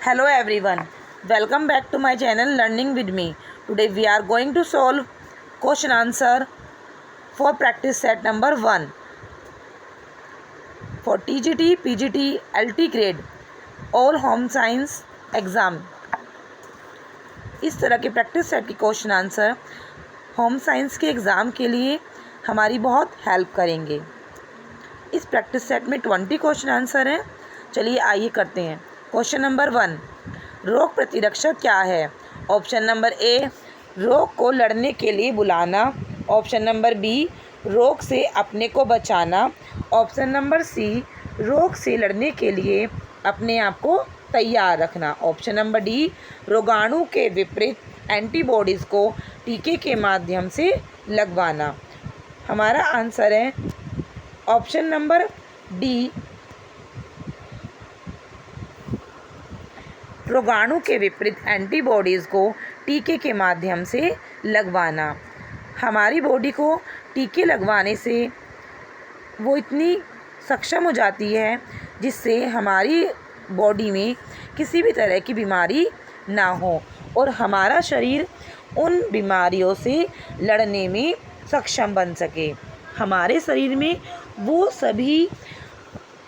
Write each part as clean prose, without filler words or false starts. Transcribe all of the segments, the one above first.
Hello everyone, welcome back to my channel Learning with me. Today we are going to solve question answer for practice set number 1 for TGT, PGT, LT grade all home science exam. इस तरह के practice set के question answer home science के exam के लिए हमारी बहुत help करेंगे। इस प्रैक्टिस सेट में 20 क्वेश्चन आंसर हैं। चलिए आइए करते हैं। क्वेश्चन नंबर 1, रोग प्रतिरक्षा क्या है? ऑप्शन नंबर ए, रोग को लड़ने के लिए बुलाना। ऑप्शन नंबर बी, रोग से अपने को बचाना। ऑप्शन नंबर सी, रोग से लड़ने के लिए अपने आप को तैयार रखना। ऑप्शन नंबर डी, रोगाणु के विपरीत एंटीबॉडीज़ को टीके के माध्यम से लगवाना। हमारा आंसर है ऑप्शन नंबर डी, रोगाणु के विपरीत एंटीबॉडीज़ को टीके के माध्यम से लगवाना। हमारी बॉडी को टीके लगवाने से वो इतनी सक्षम हो जाती है जिससे हमारी बॉडी में किसी भी तरह की बीमारी ना हो और हमारा शरीर उन बीमारियों से लड़ने में सक्षम बन सके। हमारे शरीर में वो सभी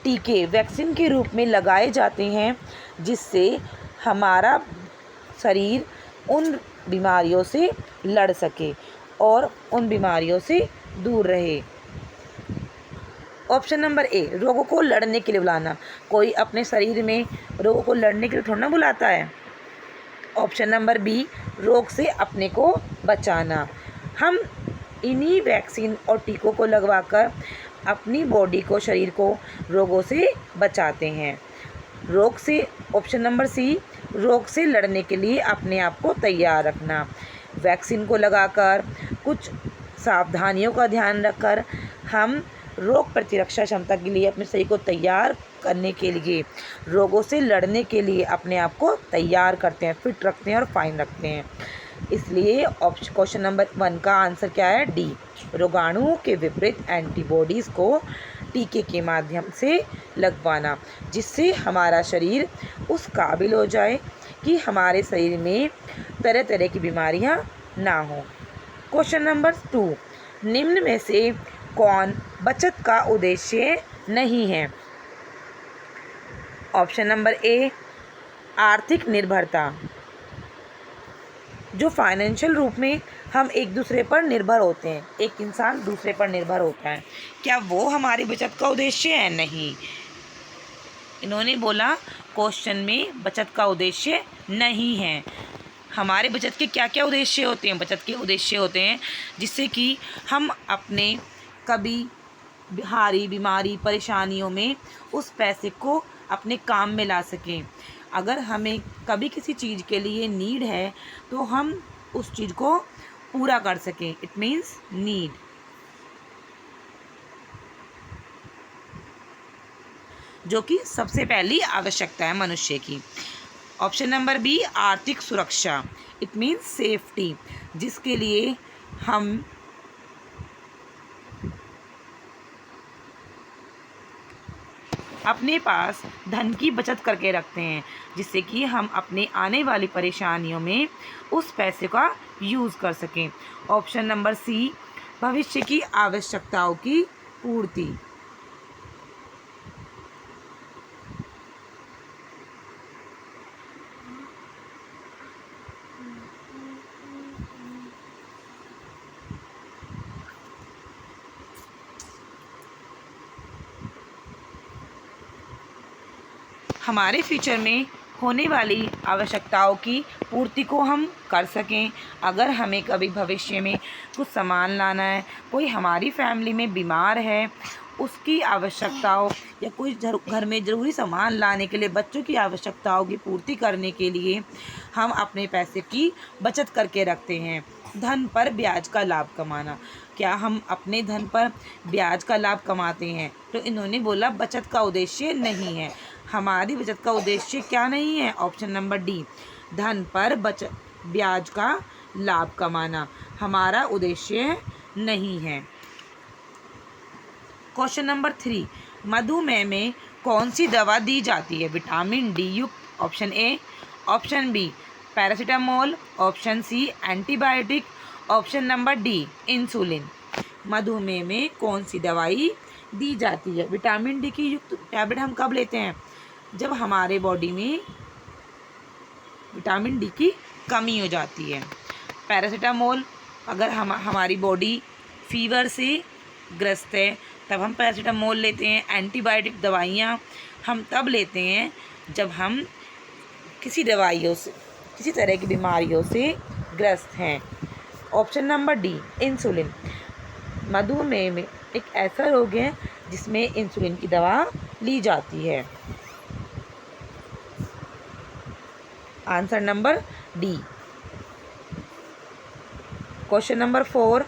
टीके वैक्सीन के रूप में लगाए जाते हैं जिससे हमारा शरीर उन बीमारियों से लड़ सके और उन बीमारियों से दूर रहे। ऑप्शन नंबर ए, रोगों को लड़ने के लिए बुलाना। कोई अपने शरीर में रोगों को लड़ने के लिए थोड़ा ना बुलाता है। ऑप्शन नंबर बी, रोग से अपने को बचाना। हम इन्हीं वैक्सीन और टीकों को लगवाकर अपनी बॉडी को, शरीर को रोगों से बचाते हैं। रोग से, ऑप्शन नंबर सी, रोग से लड़ने के लिए अपने आप को तैयार रखना। वैक्सीन को लगाकर कुछ सावधानियों का ध्यान रखकर हम रोग प्रतिरक्षा क्षमता के लिए अपने शरीर को तैयार करने के लिए, रोगों से लड़ने के लिए अपने आप को तैयार करते हैं, फिट रखते हैं और फाइन रखते हैं। इसलिए क्वेश्चन नंबर 1 का आंसर क्या है? डी, रोगाणुओं के विपरीत एंटीबॉडीज़ को टीके के माध्यम से लगवाना, जिससे हमारा शरीर उस काबिल हो जाए कि हमारे शरीर में तरह तरह की बीमारियां ना हो। क्वेश्चन नंबर 2, निम्न में से कौन बचत का उद्देश्य नहीं है? ऑप्शन नंबर ए, आर्थिक निर्भरता। जो फाइनेंशियल रूप में हम एक दूसरे पर निर्भर होते हैं, एक इंसान दूसरे पर निर्भर होता है, क्या वो हमारी बचत का उद्देश्य है? नहीं। इन्होंने बोला क्वेश्चन में बचत का उद्देश्य नहीं है। हमारे बचत के क्या क्या उद्देश्य होते हैं? बचत के उद्देश्य होते हैं जिससे कि हम अपने कभी भारी बीमारी, परेशानियों में उस पैसे को अपने काम में ला सकें। अगर हमें कभी किसी चीज़ के लिए नीड है तो हम उस चीज़ को पूरा कर सकें। It means need. जो कि सबसे पहली आवश्यकता है मनुष्य की। ऑप्शन नंबर बी, आर्थिक सुरक्षा। इट मीन्स सेफ्टी, जिसके लिए हम अपने पास धन की बचत करके रखते हैं, जिससे कि हम अपने आने वाली परेशानियों में उस पैसे का यूज़ कर सकें। ऑप्शन नंबर सी, भविष्य की आवश्यकताओं की पूर्ति। हमारे फ्यूचर में होने वाली आवश्यकताओं की पूर्ति को हम कर सकें। अगर हमें कभी भविष्य में कुछ सामान लाना है, कोई हमारी फैमिली में बीमार है, उसकी आवश्यकताओं या कोई घर में ज़रूरी सामान लाने के लिए, बच्चों की आवश्यकताओं की पूर्ति करने के लिए हम अपने पैसे की बचत करके रखते हैं। धन पर ब्याज का लाभ कमाना। क्या हम अपने धन पर ब्याज का लाभ कमाते हैं? तो इन्होंने बोला बचत का उद्देश्य नहीं है। हमारी बचत का उद्देश्य क्या नहीं है? ऑप्शन नंबर डी, धन पर ब्याज का लाभ कमाना हमारा उद्देश्य नहीं है। क्वेश्चन नंबर 3, मधुमेह में कौन सी दवा दी जाती है? विटामिन डी युक्त option A, option B paracetamol, option C antibiotic, option number D insulin. मधुमेह में कौन सी दवाई दी जाती है? विटामिन डी की युक्त टैबलेट हम कब लेते हैं? जब हमारे बॉडी में विटामिन डी की कमी हो जाती है। पैरासीटामोल, अगर हमारी बॉडी फीवर से ग्रस्त है तब हम पैरासीटामोल लेते हैं। एंटीबायोटिक दवाइयाँ हम तब लेते हैं जब हम किसी दवाइयों से, किसी तरह की बीमारियों से ग्रस्त हैं। Option number D insulin. मधुमेह में एक ऐसा रोग है जिसमें इंसुलिन की दवा ली जाती है। Answer number D. Question number 4,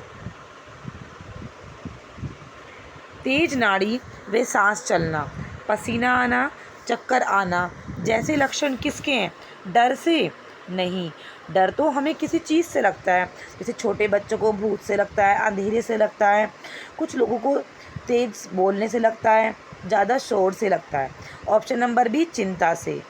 तेज नाड़ी व सांस चलना, पसीना आना, चक्कर आना जैसे लक्षण किसके हैं? डर से नहीं। डर तो हमें किसी चीज़ से लगता है, जैसे छोटे बच्चों को भूत से लगता है, अंधेरे से लगता है, कुछ लोगों को तेज बोलने से लगता है, ज़्यादा शोर से लगता है। ऑप्शन नंबर बी चिंता से।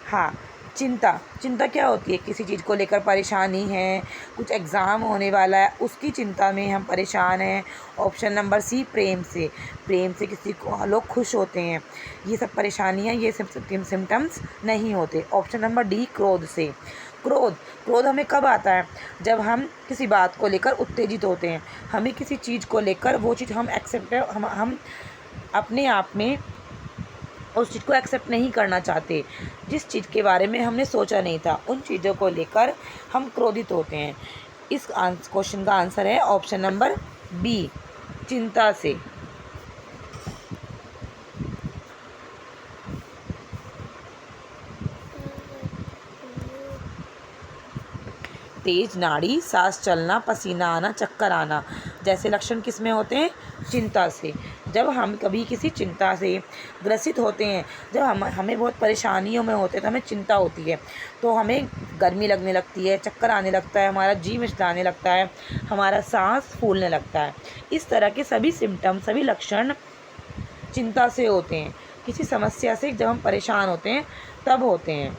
हाँ, चिंता क्या होती है? किसी चीज़ को लेकर परेशानी है, कुछ एग्ज़ाम होने वाला है उसकी चिंता में हम परेशान हैं। ऑप्शन नंबर सी प्रेम से किसी को लोग खुश होते हैं। ये सब परेशानियाँ, ये सब सिम्टम्स नहीं होते। ऑप्शन नंबर डी क्रोध से। क्रोध हमें कब आता है? जब हम किसी बात को लेकर उत्तेजित होते हैं, हमें किसी चीज़ को लेकर वो चीज़ हम हम अपने आप में उस चीज़ को एक्सेप्ट नहीं करना चाहते। जिस चीज़ के बारे में हमने सोचा नहीं था, उन चीज़ों को लेकर हम क्रोधित होते हैं। इस क्वेश्चन का आंसर है ऑप्शन नंबर बी चिंता से। तेज नाड़ी, सांस चलना, पसीना आना, चक्कर आना जैसे लक्षण किस में होते हैं? चिंता से। जब हम कभी किसी चिंता से ग्रसित होते हैं, जब हमें बहुत परेशानियों में होते हैं तो हमें चिंता होती है, तो हमें गर्मी लगने लगती है, चक्कर आने लगता है, हमारा जी मिचलाने लगता है, हमारा सांस फूलने लगता है। इस तरह के सभी सिम्टम, सभी लक्षण चिंता से होते हैं। किसी समस्या से जब हम परेशान होते हैं तब होते हैं।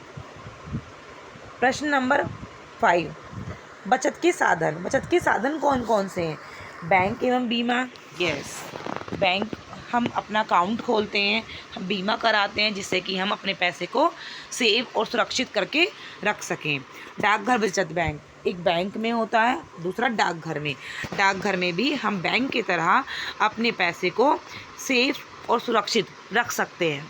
प्रश्न नंबर 5, बचत के साधन कौन कौन से हैं? बैंक एवं बीमा। यस, बैंक हम अपना अकाउंट खोलते हैं, हम बीमा कराते हैं जिससे कि हम अपने पैसे को सेव और सुरक्षित करके रख सकें। डाकघर बचत बैंक एक बैंक में होता है, दूसरा डाकघर में भी हम बैंक की तरह अपने पैसे को सेफ और सुरक्षित रख सकते हैं।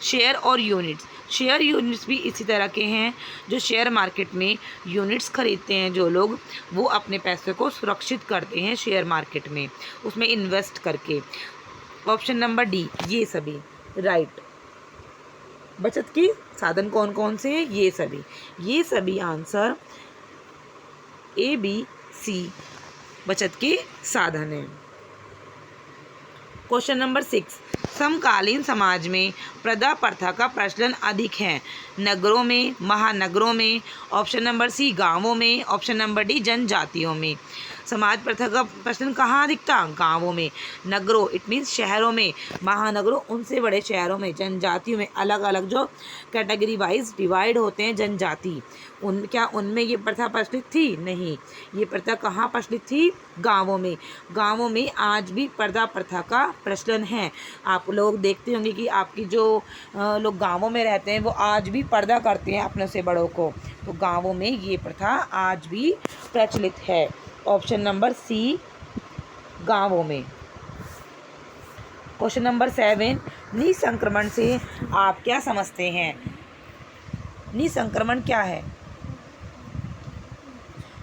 शेयर यूनिट्स भी इसी तरह के हैं, जो शेयर मार्केट में यूनिट्स खरीदते हैं जो लोग, वो अपने पैसे को सुरक्षित करते हैं शेयर मार्केट में, उसमें इन्वेस्ट करके। ऑप्शन नंबर डी ये सभी राइट। बचत के साधन कौन कौन से हैं? ये सभी आंसर ए बी सी बचत के साधन हैं। क्वेश्चन नंबर 6, समकालीन समाज में प्रथा प्रथा का प्रचलन अधिक है, नगरों में, महानगरों में, ऑप्शन नंबर सी गांवों में, ऑप्शन नंबर डी जनजातियों में। समाज प्रथा का प्रचलन कहाँ दिखता? गांवों में। नगरों इट मीन्स शहरों में, महानगरों उनसे बड़े शहरों में, जनजातियों में अलग अलग जो कैटेगरी वाइज डिवाइड होते हैं जनजाति, उनमें ये प्रथा प्रचलित थी? नहीं। ये प्रथा कहाँ प्रचलित थी? गांवों में आज भी पर्दा प्रथा का प्रचलन है। आप लोग देखते होंगे कि आपकी जो लोग गांवों में रहते हैं वो आज भी पर्दा करते हैं अपने से बड़ों को, तो गांवों में ये प्रथा आज भी प्रचलित है। ऑप्शन नंबर सी गांवों में। क्वेश्चन नंबर 7, निसंक्रमण से आप क्या समझते हैं? निसंक्रमण क्या है?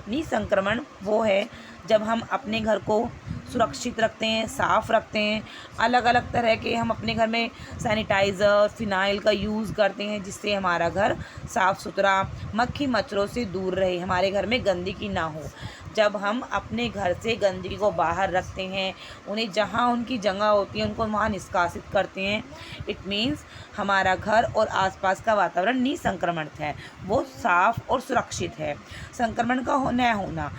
निसंक्रमण वो है जब हम अपने घर को सुरक्षित रखते हैं, साफ़ रखते हैं, अलग अलग तरह के हम अपने घर में सैनिटाइज़र, फिनाइल का यूज़ करते हैं जिससे हमारा घर साफ़ सुथरा, मक्खी मच्छरों से दूर रहे, हमारे घर में गंदगी ना हो। जब हम अपने घर से गंदगी को बाहर रखते हैं, उन्हें जहाँ उनकी जगह होती है उनको वहाँ निष्कासित करते हैं, इट मीन्स हमारा घर और आसपास का वातावरण निसंक्रमणित है, वो साफ़ और सुरक्षित है। संक्रमण का न होना,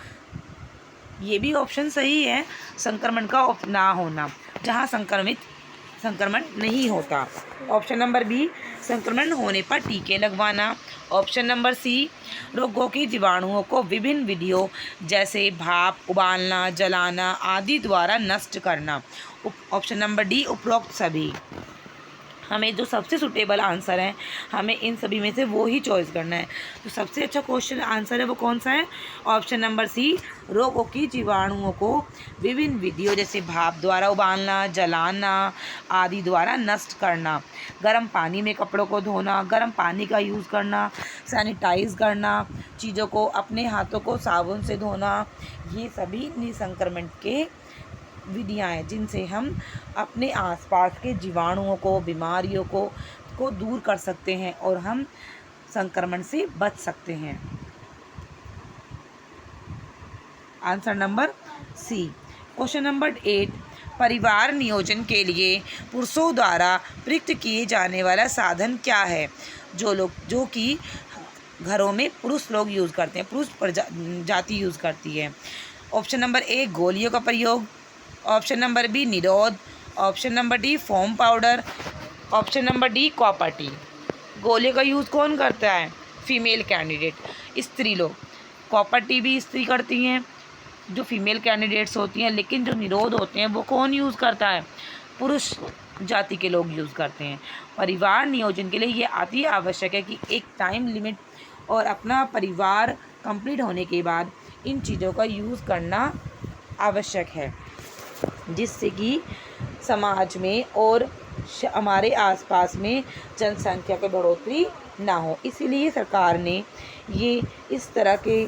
ये भी ऑप्शन सही है, संक्रमण का ना होना। जहाँ संक्रमण नहीं होता। ऑप्शन नंबर बी, संक्रमण होने पर टीके लगवाना। ऑप्शन नंबर सी, रोगों के जीवाणुओं को विभिन्न विधियों जैसे भाप, उबालना, जलाना आदि द्वारा नष्ट करना। ऑप्शन नंबर डी, उपरोक्त सभी। हमें जो सबसे सुटेबल आंसर है, हमें इन सभी में से वो ही चॉइस करना है। तो सबसे अच्छा क्वेश्चन आंसर है वो कौन सा है? ऑप्शन नंबर सी, रोगों की जीवाणुओं को विभिन्न विधियों जैसे भाप द्वारा उबालना, जलाना आदि द्वारा नष्ट करना। गर्म पानी में कपड़ों को धोना, गर्म पानी का यूज़ करना, सैनिटाइज करना, चीज़ों को अपने हाथों को साबुन से धोना, ये सभी निसंक्रमण के विधियाँ हैं जिनसे हम अपने आसपास के जीवाणुओं को, बीमारियों को दूर कर सकते हैं और हम संक्रमण से बच सकते हैं। Answer number C. Question number 8, परिवार नियोजन के लिए पुरुषों द्वारा प्रयुक्त किए जाने वाला साधन क्या है? जो कि घरों में पुरुष लोग यूज़ करते हैं, पुरुष जाति यूज़ करती है। ऑप्शन नंबर ए, गोलियों का प्रयोग। ऑप्शन नंबर बी, निरोध। Option number D, foam powder. Option number D, copper T. गोले का यूज़ कौन करता है? फीमेल कैंडिडेट, स्त्री लोग। कॉपर टी भी स्त्री करती हैं जो फीमेल कैंडिडेट्स होती हैं, लेकिन जो निरोध होते हैं वो कौन यूज़ करता है? पुरुष जाति के लोग यूज़ करते हैं। परिवार नियोजन के लिए ये अति आवश्यक है कि एक टाइम लिमिट और अपना परिवार कंप्लीट होने के बाद इन चीज़ों का यूज़ करना आवश्यक है, जिससे कि समाज में और हमारे आसपास में जनसंख्या की बढ़ोतरी ना हो। इसीलिए सरकार ने ये इस तरह के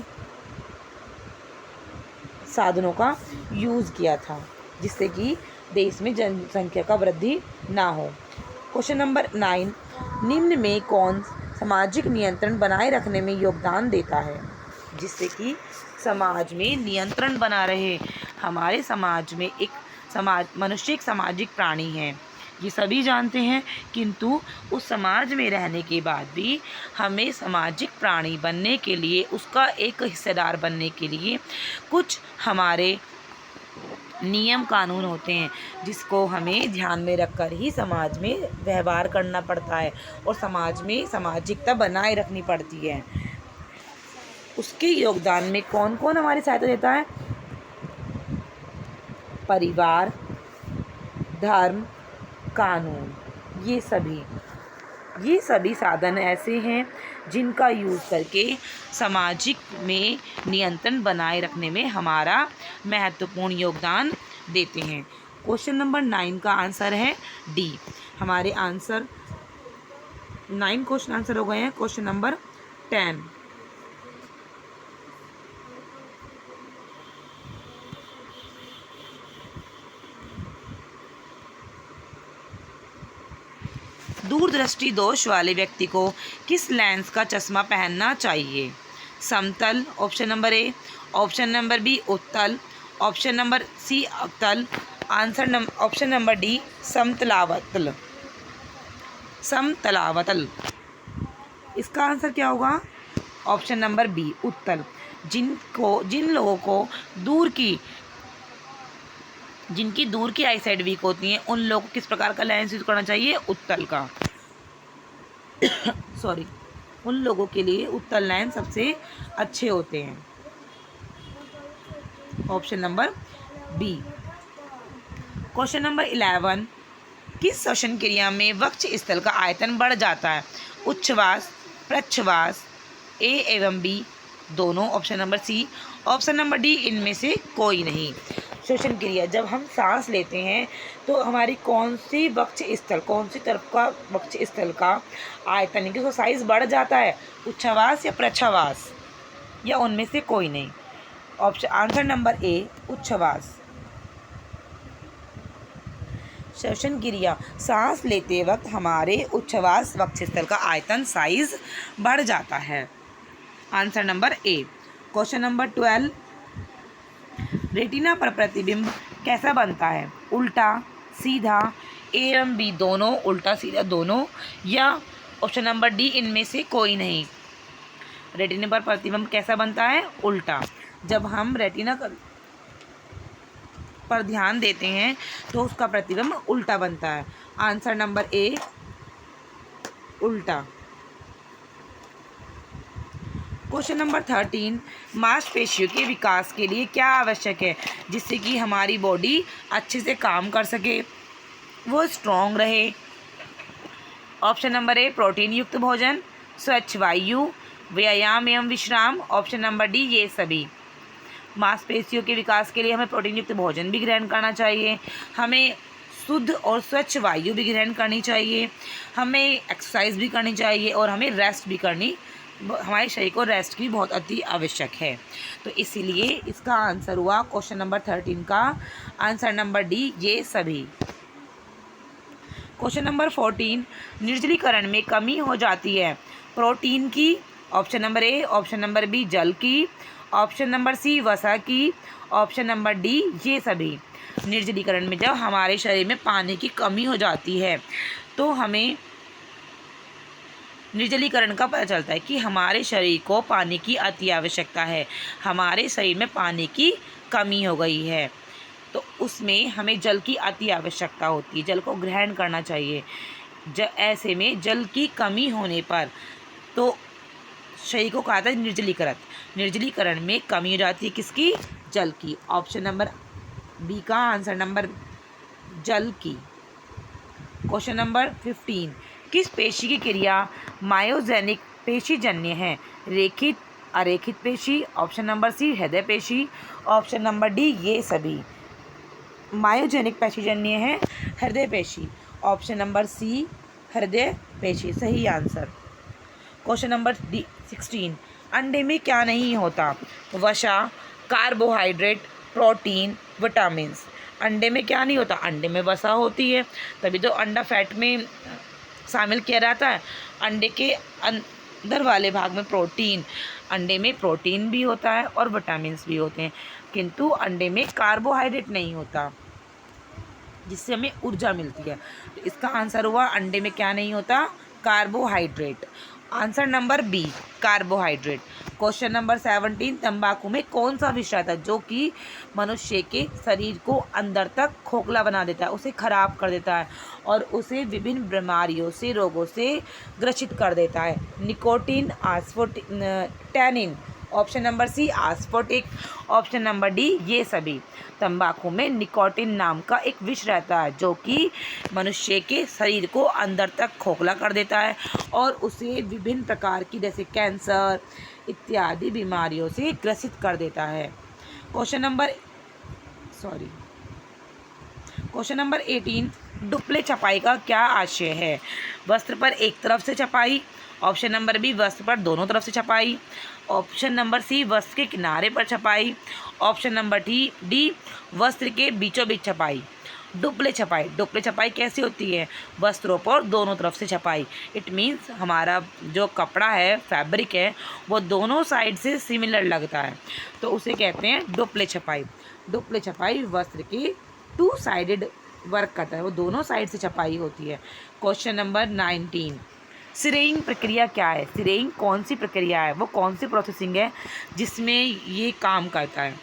साधनों का यूज़ किया था, जिससे कि देश में जनसंख्या का वृद्धि ना हो। क्वेश्चन नंबर 9, निम्न में कौन सामाजिक नियंत्रण बनाए रखने में योगदान देता है? जिससे कि समाज में नियंत्रण बना रहे। हमारे समाज में मनुष्य एक सामाजिक प्राणी है, ये सभी जानते हैं, किंतु उस समाज में रहने के बाद भी हमें सामाजिक प्राणी बनने के लिए, उसका एक हिस्सेदार बनने के लिए कुछ हमारे नियम कानून होते हैं, जिसको हमें ध्यान में रखकर ही समाज में व्यवहार करना पड़ता है और समाज में सामाजिकता बनाए रखनी पड़ती है। उसके योगदान में कौन कौन हमारी सहायता देता है? परिवार, धर्म, कानून, ये सभी साधन ऐसे हैं जिनका यूज़ करके सामाजिक में नियंत्रण बनाए रखने में हमारा महत्वपूर्ण योगदान देते हैं। क्वेश्चन नंबर 9 का आंसर है डी। हमारे आंसर 9 क्वेश्चन आंसर हो गए हैं। क्वेश्चन नंबर 10, दूरदृष्टि दोष वाले व्यक्ति को किस लेंस का चश्मा पहनना चाहिए? समतल, option number A. Option number B, उत्तल। ऑप्शन नंबर सी, अवतल। ऑप्शन नंबर डी, समतलावतल। समतलावतल। इसका आंसर क्या होगा? ऑप्शन नंबर बी, उत्तल। जिन लोगों को जिनकी दूर की आई साइड वीक होती हैं, उन लोगों को किस प्रकार का लेंस यूज़ करना चाहिए? उत्तल का। सॉरी, उन लोगों के लिए उत्तल लेंस सबसे अच्छे होते हैं। Option number B. Question number 11, किस श्वसन क्रिया में वक्ष स्थल का आयतन बढ़ जाता है? उच्छ्वास, प्रश्वास, ए एवं बी दोनों। Option number C. Option number D, इनमें से कोई नहीं। श्वसन क्रिया, जब हम सांस लेते हैं तो हमारी कौन सी तरफ का वक्ष स्थल का आयतन यानी कि उसका साइज बढ़ जाता है? उच्छ्वास या प्रश्वास, या उनमें से कोई नहीं। ऑप्शन आंसर नंबर ए, उच्छ्वास। श्वसन क्रिया, सांस लेते वक्त हमारे उच्छ्वास वक्ष स्थल का आयतन साइज बढ़ जाता है। आंसर नंबर ए। क्वेश्चन नंबर 12, रेटिना पर प्रतिबिंब कैसा बनता है? उल्टा, सीधा, ए एवं बी दोनों, उल्टा सीधा दोनों, या ऑप्शन नंबर डी, इनमें से कोई नहीं। रेटिना पर प्रतिबिंब कैसा बनता है? उल्टा। जब हम रेटिना पर ध्यान देते हैं तो उसका प्रतिबिंब उल्टा बनता है। आंसर नंबर ए उल्टा। क्वेश्चन नंबर 13, मांसपेशियों के विकास के लिए क्या आवश्यक है जिससे कि हमारी बॉडी अच्छे से काम कर सके, वो स्ट्रॉन्ग रहे। ऑप्शन नंबर ए प्रोटीन युक्त भोजन, स्वच्छ वायु, व्यायाम एवं विश्राम। ऑप्शन नंबर डी ये सभी। मांसपेशियों के विकास के लिए हमें प्रोटीन युक्त भोजन भी ग्रहण करना चाहिए, हमें शुद्ध और स्वच्छ वायु भी ग्रहण करनी चाहिए, हमें एक्सरसाइज भी करनी चाहिए और हमें रेस्ट भी करनी, हमारे शरीर को रेस्ट की बहुत अति आवश्यक है। तो इसीलिए इसका आंसर हुआ क्वेश्चन नंबर 13 का आंसर नंबर डी ये सभी। क्वेश्चन नंबर 14, निर्जलीकरण में कमी हो जाती है प्रोटीन की। Option number A, option number B जल की, ऑप्शन नंबर सी वसा की, ऑप्शन नंबर डी ये सभी। निर्जलीकरण में जब हमारे शरीर में पानी की कमी हो जाती है तो हमें निर्जलीकरण का पता चलता है कि हमारे शरीर को पानी की अति आवश्यकता है, हमारे शरीर में पानी की कमी हो गई है, तो उसमें हमें जल की अति आवश्यकता होती है, जल को ग्रहण करना चाहिए। ऐसे में जल की कमी होने पर तो शरीर को कहा था निर्जलीकरण, निर्जलीकरण में कमी हो जाती है किसकी, जल की। ऑप्शन नंबर बी का आंसर नंबर जल की। क्वेश्चन नंबर 15, किस पेशी की क्रिया मायोजेनिक पेशीजन्य है, रेखित अरेखित पेशी। ऑप्शन नंबर सी हृदय पेशी, ऑप्शन नंबर डी ये सभी। मायोजेनिक पेशीजन्य है हृदय पेशी, ऑप्शन नंबर सी हृदय पेशी सही आंसर। क्वेश्चन नंबर 16, अंडे में क्या नहीं होता, वसा, कार्बोहाइड्रेट, प्रोटीन, विटामिन्स। अंडे में क्या नहीं होता, अंडे में वसा होती है, तभी तो अंडा फैट में शामिल किया जाता है। अंडे के अंदर वाले भाग में प्रोटीन, अंडे में प्रोटीन भी होता है और विटामिन्स भी होते हैं, किंतु अंडे में कार्बोहाइड्रेट नहीं होता जिससे हमें ऊर्जा मिलती है। तो इसका आंसर हुआ अंडे में क्या नहीं होता, carbohydrate. Answer number B carbohydrate. Question number 17, तंबाकू में कौन सा विष रहता है जो कि मनुष्य के शरीर को अंदर तक खोखला बना देता है, उसे खराब कर देता है और उसे विभिन्न बीमारियों से, रोगों से ग्रसित कर देता है। Nicotine, tannin. Option number C आस्फोटिक, ऑप्शन नंबर डी ये सभी। तंबाकू में निकोटीन नाम का एक विष रहता है जो कि मनुष्य के शरीर को अंदर तक खोखला कर देता है और उसे विभिन्न प्रकार की जैसे कैंसर इत्यादि बीमारियों से ग्रसित कर देता है। क्वेश्चन नंबर 18, डुप्ले छपाई का क्या आशय है, वस्त्र पर एक तरफ से छपाई। ऑप्शन नंबर बी वस्त्र पर दोनों तरफ से छपाई, ऑप्शन नंबर सी वस्त्र के किनारे पर छपाई, ऑप्शन नंबर डी वस्त्र के बीचों बीच छपाई। डुप्ले छपाई कैसी होती है, वस्त्रों पर दोनों तरफ से छपाई। इट मीन्स हमारा जो कपड़ा है, फैब्रिक है, वो दोनों साइड से सिमिलर लगता है, तो उसे कहते हैं डुप्ले छपाई। डुप्ले छपाई वस्त्र की 2 साइडेड वर्क करता है, वो दोनों साइड से छपाई होती है। क्वेश्चन नंबर 19, सिरेइंग प्रक्रिया क्या है, सिरेइंग कौन सी प्रक्रिया है, वो कौन सी प्रोसेसिंग है जिसमें ये काम करता है।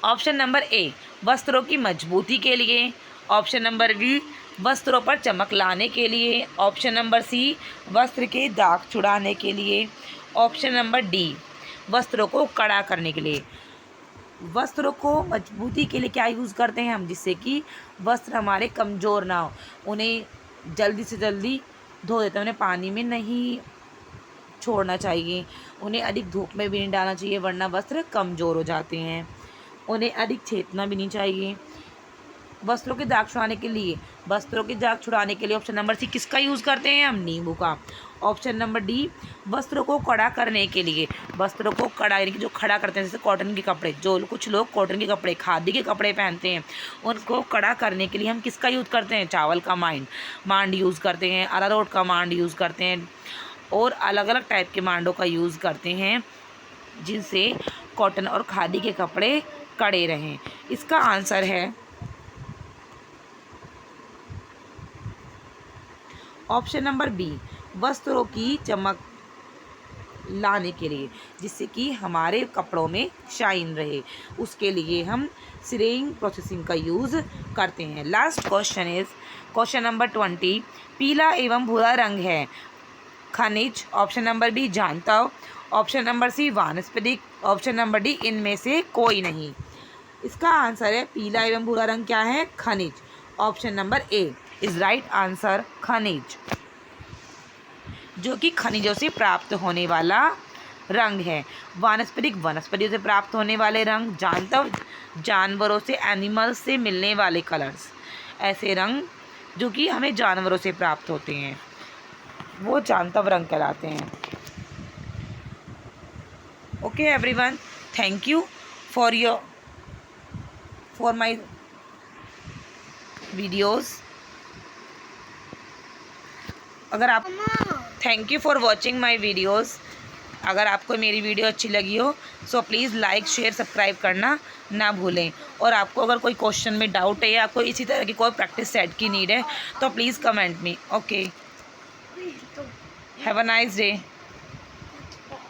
ऑप्शन नंबर ए वस्त्रों की मजबूती के लिए, ऑप्शन नंबर बी वस्त्रों पर चमक लाने के लिए, ऑप्शन नंबर सी वस्त्र के दाग छुड़ाने के लिए, ऑप्शन नंबर डी वस्त्रों को कड़ा करने के लिए। वस्त्रों को मजबूती के लिए क्या यूज़ करते हैं हम, जिससे कि वस्त्र हमारे कमज़ोर ना हो, उन्हें जल्दी से जल्दी धो देते हैं, उन्हें पानी में नहीं छोड़ना चाहिए, उन्हें अधिक धूप में भी नहीं डालना चाहिए वरना वस्त्र कमज़ोर हो जाते हैं, उन्हें अधिक छेदना भी नहीं चाहिए। वस्त्रों के दाग छुड़ाने के लिए ऑप्शन नंबर सी किसका यूज़ करते हैं हम, नींबू का। ऑप्शन नंबर डी वस्त्रों को कड़ा करने के लिए, वस्त्रों को कड़ा यानी कि जो खड़ा करते हैं जैसे कॉटन के कपड़े, जो कुछ लोग कॉटन के कपड़े खादी के कपड़े पहनते हैं, उनको कड़ा करने के लिए हम किसका यूज़ करते हैं, चावल का मांड यूज़ करते हैं, अरारोट का मांड यूज़ करते हैं और अलग अलग टाइप के मांडों का यूज़ करते हैं जिनसे कॉटन और खादी के कपड़े कड़े रहें। इसका आंसर है ऑप्शन नंबर बी वस्त्रों की चमक लाने के लिए, जिससे कि हमारे कपड़ों में शाइन रहे, उसके लिए हम स्टेरिंग प्रोसेसिंग का यूज़ करते हैं। Last question is question number 20। पीला एवं भूरा रंग है खनिज, ऑप्शन नंबर बी जांतव, ऑप्शन नंबर सी वानस्पतिक, ऑप्शन नंबर डी इनमें से कोई नहीं। इसका आंसर है पीला एवं भूरा रंग क्या है? खनिज। Option number A is right answer, खनिज, जो कि खनिजों से प्राप्त होने वाला रंग है। वानस्पतिक वनस्पतियों से प्राप्त होने वाले रंग, जांतव जानवरों से एनिमल्स से मिलने वाले कलर्स, ऐसे रंग जो कि हमें जानवरों से प्राप्त होते हैं वो जांतव रंग कहलाते हैं। Okay everyone, thank you for my videos. अगर आप thank you for watching my videos. अगर आपको मेरी वीडियो अच्छी लगी हो so please like share subscribe करना ना भूलें। और आपको अगर कोई क्वेश्चन में डाउट है या आपको इसी तरह की कोई प्रैक्टिस सेट की नीड है तो please comment me. Okay, have a nice day.